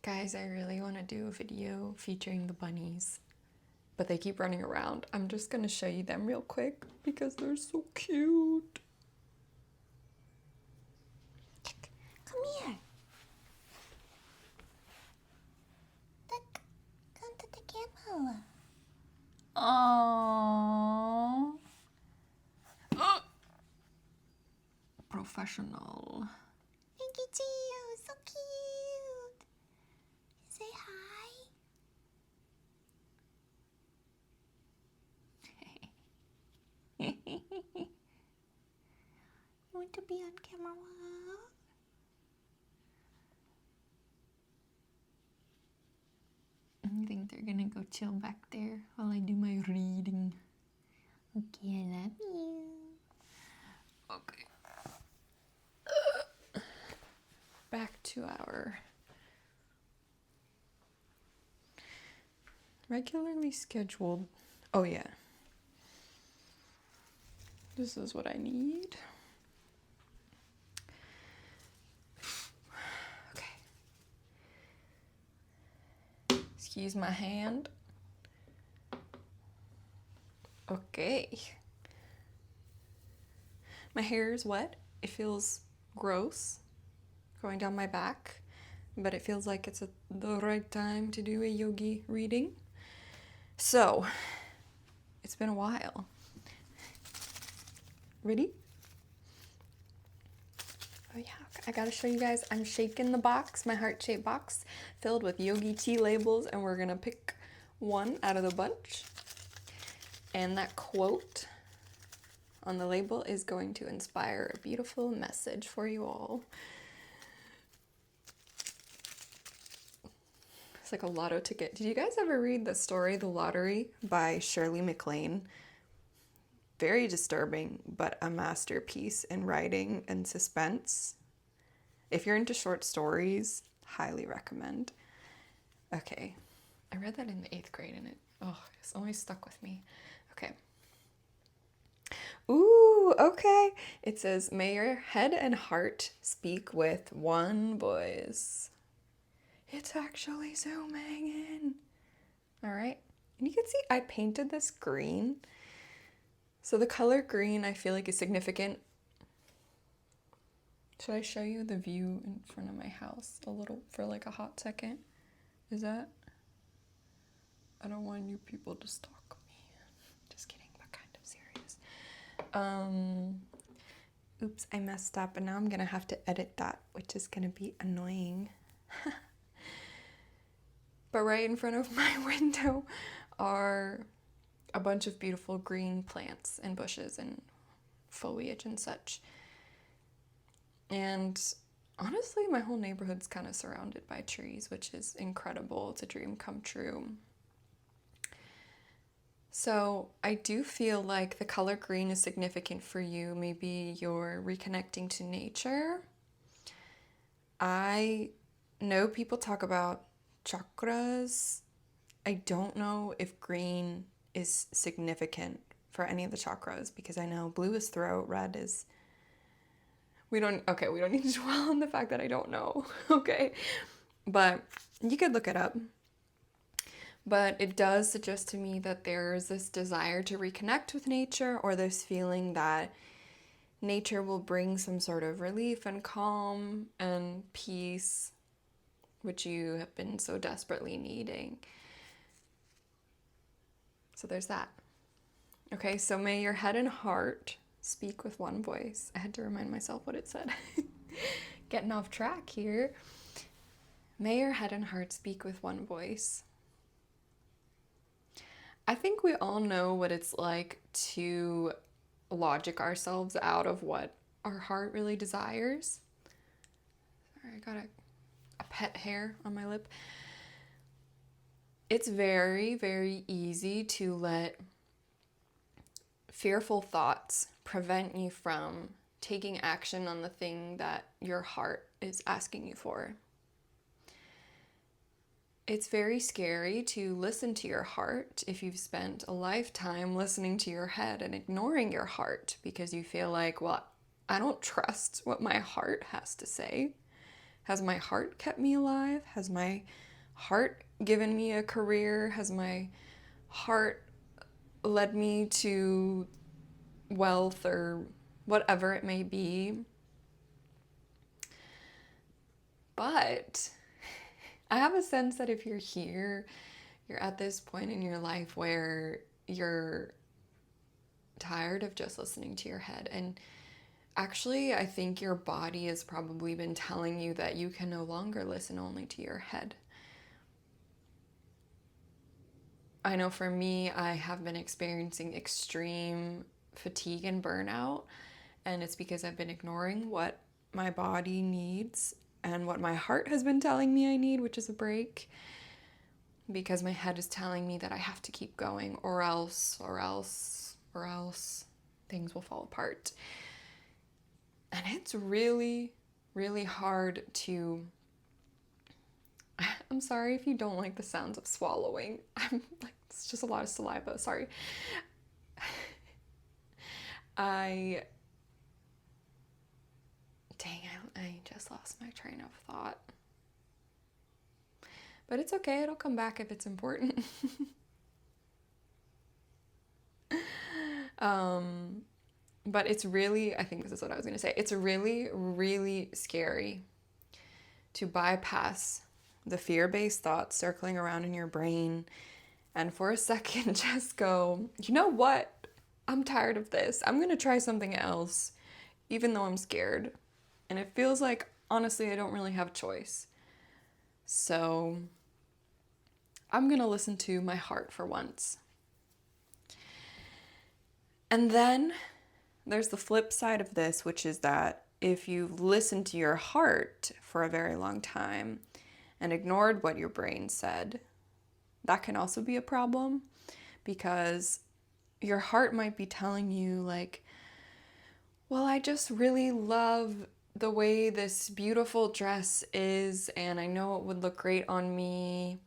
Guys, I really want to do a video featuring the bunnies, but they keep running around. I'm just going to show you them real quick because they're so cute. Come here. Look, come to the camera. Aww. Professional. Yogi Tea, so cute. Say hi. Want to be on camera? I think they're gonna go chill back there while I do my reading. Okay, I love you. Okay. Back to our regularly scheduled. Oh yeah. This is what I need. Okay. Excuse my hand. Okay. My hair is wet. It feels gross going down my back, but it feels like it's the right time to do a yogi reading. So, it's been a while. Ready? Oh yeah, I gotta show you guys. I'm shaking the box, my heart-shaped box, filled with yogi tea labels, and we're gonna pick one out of the bunch. And that quote on the label is going to inspire a beautiful message for you all. It's like a lotto ticket. Did you guys ever read the story The Lottery by Shirley MacLaine? Very disturbing, but a masterpiece in writing and suspense. If you're into short stories, highly recommend. Okay, I read that in the 8th grade and it's always stuck with me. Okay. Ooh, okay. It says, may your head and heart speak with one voice. It's actually zooming in. All right. And you can see I painted this green. So the color green I feel like is significant. Should I show you the view in front of my house a little for like a hot second? Is that? I don't want you people to stalk me. Just kidding, but kind of serious. Oops, I messed up and now I'm gonna have to edit that, which is gonna be annoying. But right in front of my window are a bunch of beautiful green plants and bushes and foliage and such. And honestly, my whole neighborhood's kind of surrounded by trees, which is incredible. It's a dream come true. So I do feel like the color green is significant for you. Maybe you're reconnecting to nature. I know people talk about chakras. I don't know if green is significant for any of the chakras because I know blue is throat, red is... We don't need to dwell on the fact that I don't know, okay? But you could look it up. But it does suggest to me that there's this desire to reconnect with nature or this feeling that nature will bring some sort of relief and calm and peace, which you have been so desperately needing. So there's that. Okay, so may your head and heart speak with one voice. I had to remind myself what it said. Getting off track here. May your head and heart speak with one voice. I think we all know what it's like to logic ourselves out of what our heart really desires. Sorry, I got a pet hair on my lip. It's very, very easy to let fearful thoughts prevent you from taking action on the thing that your heart is asking you for. It's very scary to listen to your heart if you've spent a lifetime listening to your head and ignoring your heart because you feel like, well, I don't trust what my heart has to say. Has my heart kept me alive? Has my heart given me a career? Has my heart led me to wealth or whatever it may be? But I have a sense that if you're here, you're at this point in your life where you're tired of just listening to your head. And actually, I think your body has probably been telling you that you can no longer listen only to your head. I know for me, I have been experiencing extreme fatigue and burnout, and it's because I've been ignoring what my body needs and what my heart has been telling me I need, which is a break, because my head is telling me that I have to keep going or else things will fall apart. And it's really, really hard to... I'm sorry if you don't like the sounds of swallowing. It's just a lot of saliva, sorry. I just lost my train of thought. But it's okay, it'll come back if it's important. But it's really, I think this is what I was going to say, it's really, really scary to bypass the fear-based thoughts circling around in your brain and for a second just go, you know what? I'm tired of this. I'm going to try something else, even though I'm scared. And it feels like, honestly, I don't really have a choice. So I'm going to listen to my heart for once. And then there's the flip side of this, which is that if you've listened to your heart for a very long time and ignored what your brain said, that can also be a problem, because your heart might be telling you like, well, I just really love the way this beautiful dress is, and I know it would look great on me,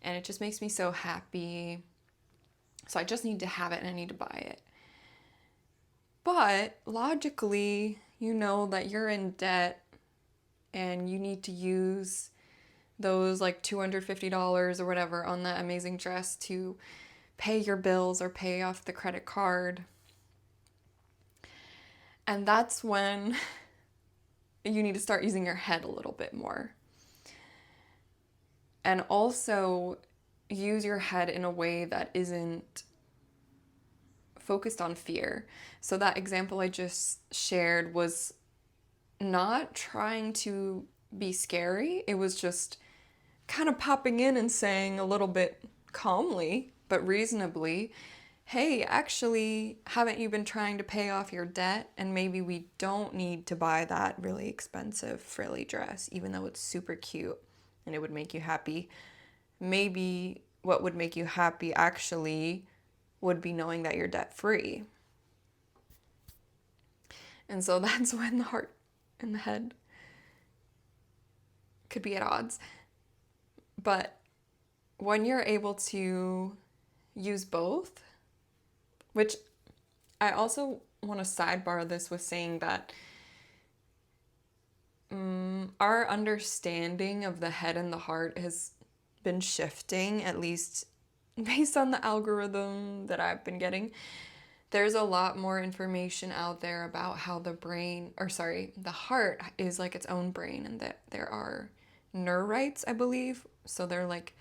and it just makes me so happy. So I just need to have it and I need to buy it. But logically, you know that you're in debt and you need to use those like $250 or whatever on that amazing dress to pay your bills or pay off the credit card. And that's when you need to start using your head a little bit more. And also use your head in a way that isn't focused on fear. So that example I just shared was not trying to be scary. It was just kind of popping in and saying a little bit calmly, but reasonably, hey, actually, haven't you been trying to pay off your debt? And maybe we don't need to buy that really expensive frilly dress, even though it's super cute and it would make you happy. Maybe what would make you happy actually would be knowing that you're debt free. And so that's when the heart and the head could be at odds. But when you're able to use both, which I also want to sidebar this with saying that our understanding of the head and the heart has been shifting, at least based on the algorithm that I've been getting. There's a lot more information out there about how the heart is like its own brain, and that there are neurites, I believe. So they're like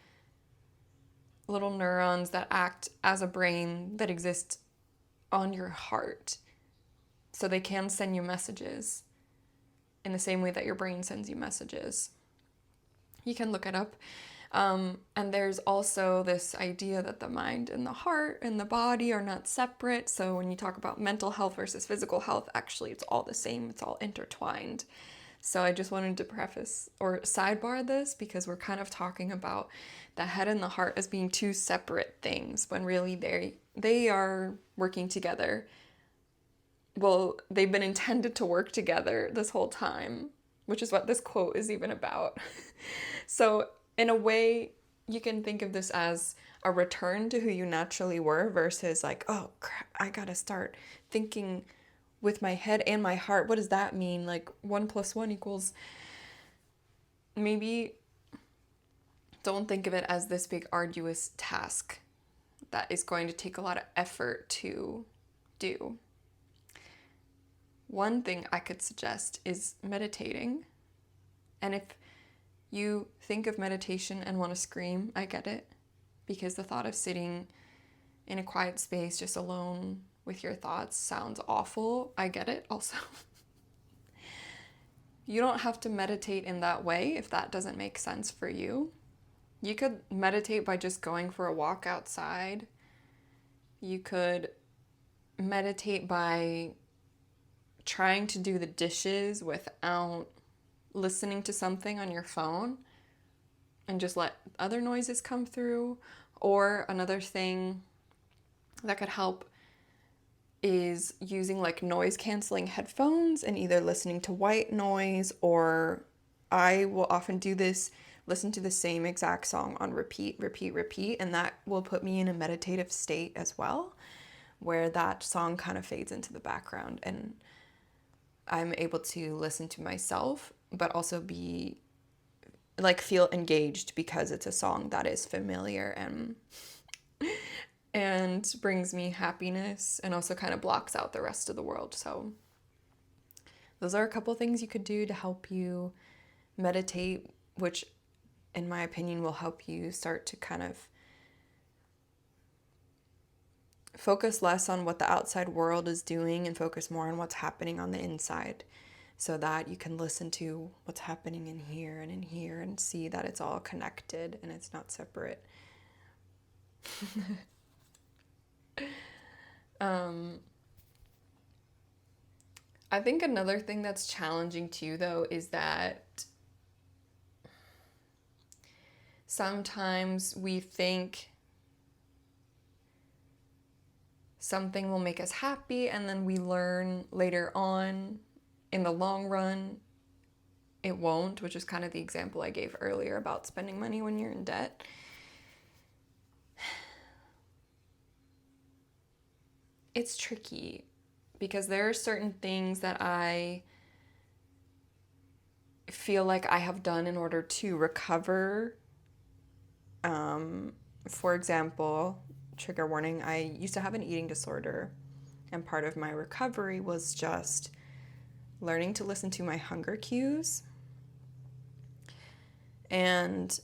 little neurons that act as a brain that exist on your heart. So they can send you messages in the same way that your brain sends you messages. You can look it up. And there's also this idea that the mind and the heart and the body are not separate. So when you talk about mental health versus physical health, actually it's all the same. It's all intertwined. So I just wanted to preface or sidebar this because we're kind of talking about the head and the heart as being two separate things when really they are working together. Well, they've been intended to work together this whole time, which is what this quote is even about. So in a way, you can think of this as a return to who you naturally were versus like, oh crap, I gotta start thinking with my head and my heart. What does that mean? Like 1 + 1 = maybe don't think of it as this big arduous task that is going to take a lot of effort to do. One thing I could suggest is meditating. And if you think of meditation and want to scream, I get it. Because the thought of sitting in a quiet space just alone with your thoughts sounds awful. I get it also. You don't have to meditate in that way if that doesn't make sense for you. You could meditate by just going for a walk outside. You could meditate by trying to do the dishes without listening to something on your phone and just let other noises come through. Or another thing that could help is using like noise canceling headphones and either listening to white noise, or I will often do this, listen to the same exact song on repeat, and that will put me in a meditative state as well, where that song kind of fades into the background and I'm able to listen to myself, but also be like feel engaged because it's a song that is familiar and brings me happiness and also kind of blocks out the rest of the world. So those are a couple things you could do to help you meditate, which in my opinion will help you start to kind of focus less on what the outside world is doing and focus more on what's happening on the inside, so that you can listen to what's happening in here and see that it's all connected and it's not separate. I think another thing that's challenging too, though, is that sometimes we think something will make us happy, and then we learn later on in the long run it won't, which is kind of the example I gave earlier about spending money when you're in debt. It's tricky because there are certain things that I feel like I have done in order to recover. For example, trigger warning, I used to have an eating disorder, and part of my recovery was just learning to listen to my hunger cues. And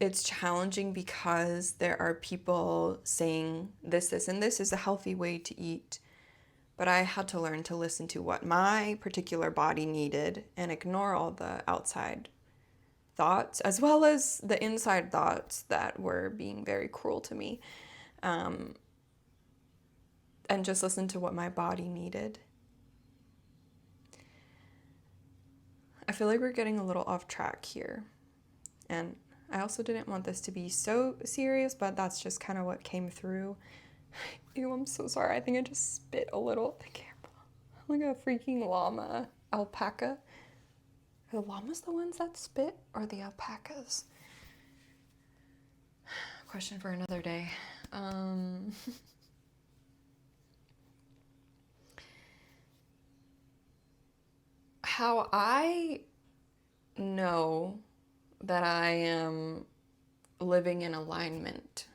it's challenging because there are people saying this, and this is a healthy way to eat. But I had to learn to listen to what my particular body needed and ignore all the outside thoughts, as well as the inside thoughts that were being very cruel to me. And just listen to what my body needed. I feel like we're getting a little off track here. And I also didn't want this to be so serious, but that's just kind of what came through. Ew, I'm so sorry. I think I just spit a little at the camera. Like a freaking llama. Alpaca. Are the llamas the ones that spit, or the alpacas? Question for another day. How I know that I am living in alignment,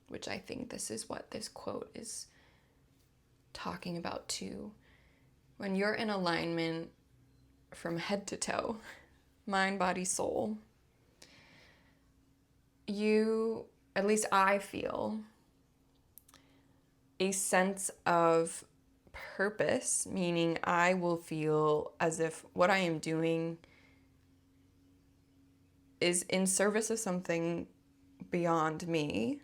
which I think this is what this quote is talking about too. When you're in alignment from head to toe, mind, body, soul, you, at least I feel, a sense of purpose, meaning I will feel as if what I am doing is in service of something beyond me.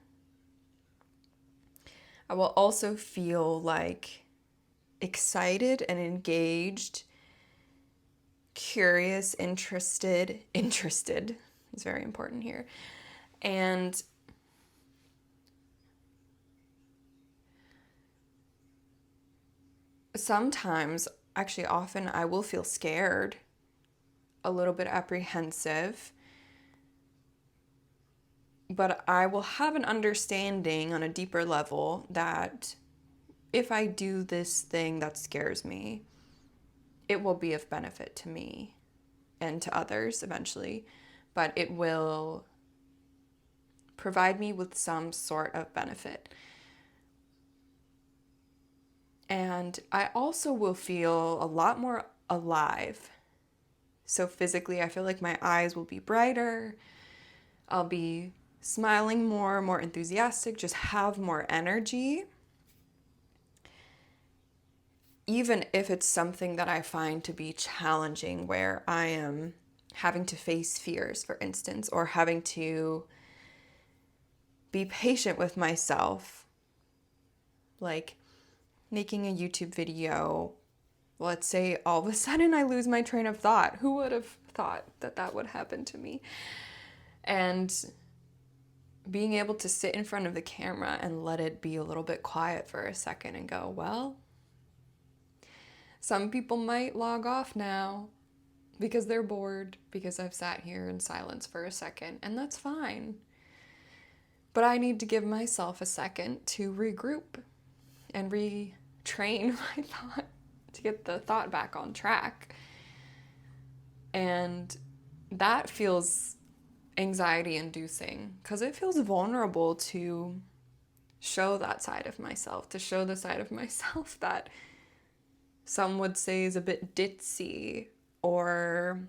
I will also feel like excited and engaged, curious, interested is very important here. And sometimes, actually often, I will feel scared, a little bit apprehensive, but I will have an understanding on a deeper level that if I do this thing that scares me, it will be of benefit to me. and to others eventually, but it will provide me with some sort of benefit. And I also will feel a lot more alive. So physically, I feel like my eyes will be brighter. I'll be smiling more enthusiastic, just have more energy. Even if it's something that I find to be challenging, where I am having to face fears, for instance, or having to be patient with myself, like making a YouTube video. Let's say all of a sudden I lose my train of thought. Who would have thought that that would happen to me? And being able to sit in front of the camera and let it be a little bit quiet for a second and go, well, some people might log off now because they're bored, because I've sat here in silence for a second, and that's fine. But I need to give myself a second to regroup and retrain my thought, to get the thought back on track. And that feels anxiety inducing because it feels vulnerable to show that side of myself, to show the side of myself that some would say is a bit ditzy or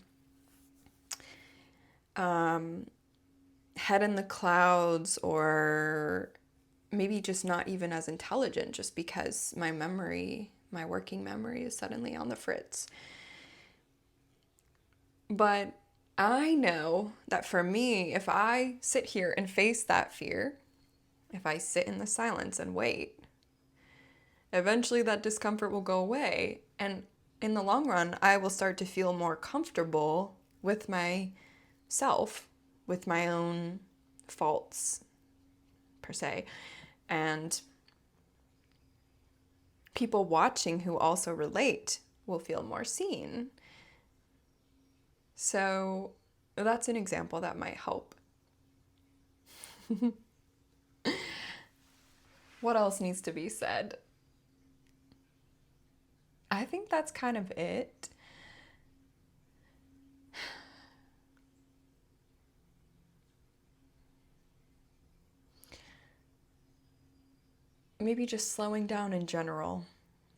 head in the clouds, or maybe just not even as intelligent, just because my working memory is suddenly on the fritz. But I know that for me, if I sit here and face that fear, if I sit in the silence and wait, eventually that discomfort will go away. And in the long run, I will start to feel more comfortable with myself, with my own faults, per se. And people watching who also relate will feel more seen. So that's an example that might help. What else needs to be said? I think that's kind of it. Maybe just slowing down in general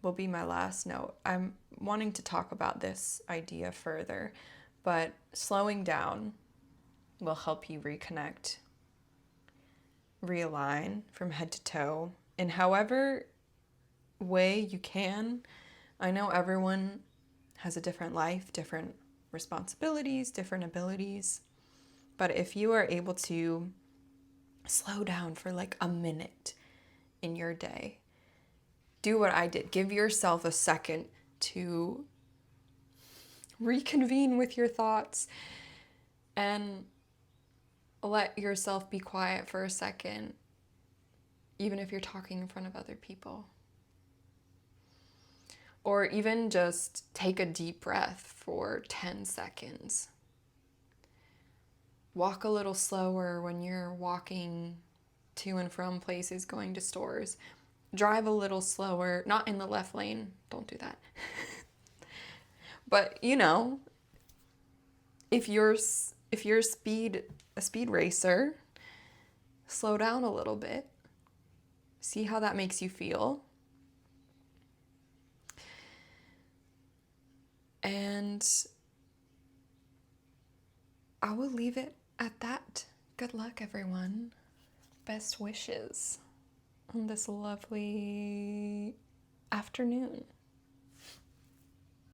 will be my last note. I'm wanting to talk about this idea further, but slowing down will help you reconnect, realign from head to toe in however way you can. I know everyone has a different life, different responsibilities, different abilities, but if you are able to slow down for like a minute in your day, do what I did. Give yourself a second to reconvene with your thoughts and let yourself be quiet for a second, even if you're talking in front of other people. Or even just take a deep breath for 10 seconds. Walk a little slower when you're walking to and from places, going to stores. Drive a little slower, not in the left lane. Don't do that. But, you know, if you're a speed racer, slow down a little bit. See how that makes you feel. And I will leave it at that. Good luck, everyone. Best wishes on this lovely afternoon.